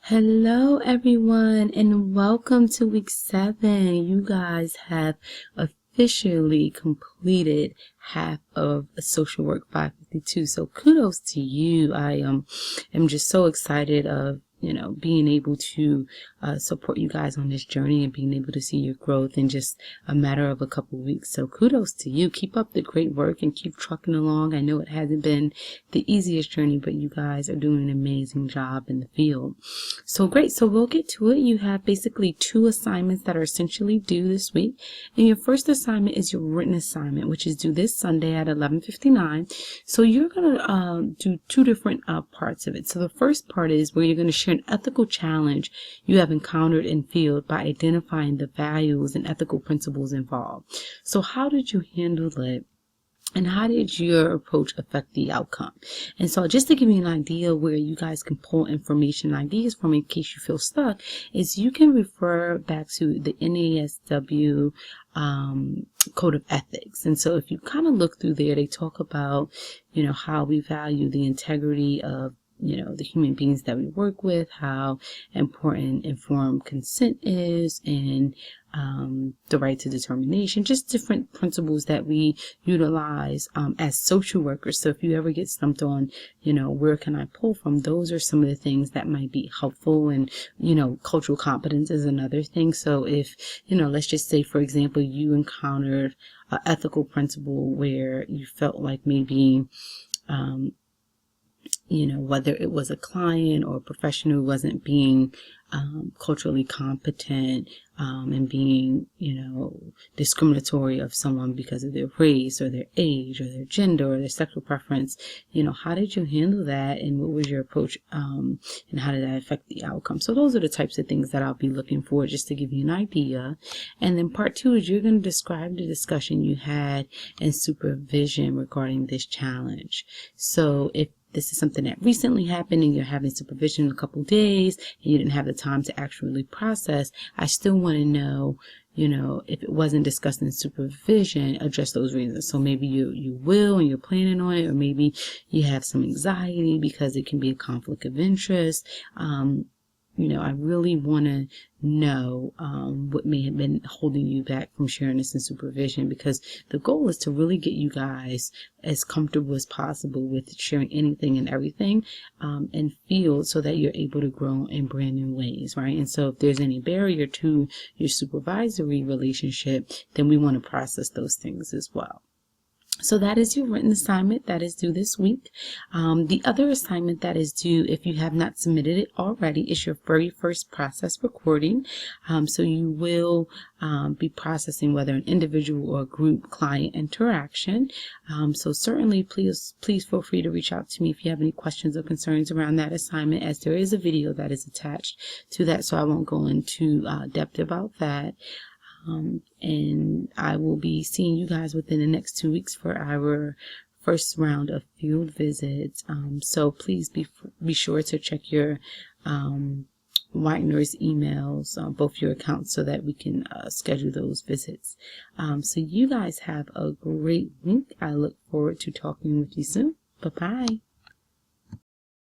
Hello, everyone, and welcome to week 7. You guys have officially completed half of Social Work 552. So kudos to you. I am just so excited of being able to support you guys on this journey and being able to see your growth in just a matter of a couple weeks. So kudos to you. Keep up the great work and keep trucking along. I know it hasn't been the easiest journey, but you guys are doing an amazing job in the field. So great. So we'll get to it. You have basically 2 assignments that are essentially due this week. And your first assignment is your written assignment, which is due this Sunday at 11:59. So you're going to do 2 different parts of it. So the first part is where you're going to share an ethical challenge you have encountered in field by identifying the values and ethical principles involved. So how did you handle it? And how did your approach affect the outcome? And so just to give you an idea where you guys can pull information and ideas from in case you feel stuck, is you can refer back to the NASW Code of Ethics. And so if you kind of look through there, they talk about, how we value the integrity of the human beings that we work with, how important informed consent is, and the right to determination, just different principles that we utilize as social workers. So if you ever get stumped on, where can I pull from, those are some of the things that might be helpful. And, cultural competence is another thing. So if, let's just say, for example, you encountered an ethical principle where you felt like maybe, whether it was a client or a professional who wasn't being culturally competent and being, discriminatory of someone because of their race or their age or their gender or their sexual preference, how did you handle that, and what was your approach, and how did that affect the outcome? So those are the types of things that I'll be looking for, just to give you an idea. And then part 2 is you're going to describe the discussion you had in supervision regarding this challenge. So if this is something that recently happened and you're having supervision in a couple days and you didn't have the time to actually process, I still want to know, if it wasn't discussed in supervision, address those reasons. So maybe you will and you're planning on it, or maybe you have some anxiety because it can be a conflict of interest. I really want to know what may have been holding you back from sharing this in supervision, because the goal is to really get you guys as comfortable as possible with sharing anything and everything in field, so that you're able to grow in brand new ways, right? And so if there's any barrier to your supervisory relationship, then we want to process those things as well. So that is your written assignment that is due this week. The other assignment that is due, if you have not submitted it already, is your very first process recording. So you will be processing whether an individual or group client interaction. So certainly please feel free to reach out to me if you have any questions or concerns around that assignment, as there is a video that is attached to that, so I won't go into depth about that. And I will be seeing you guys within the next 2 weeks for our first round of field visits. So please be sure to check your Whitener's emails, both your accounts, so that we can schedule those visits. So you guys have a great week. I look forward to talking with you soon. Bye-bye.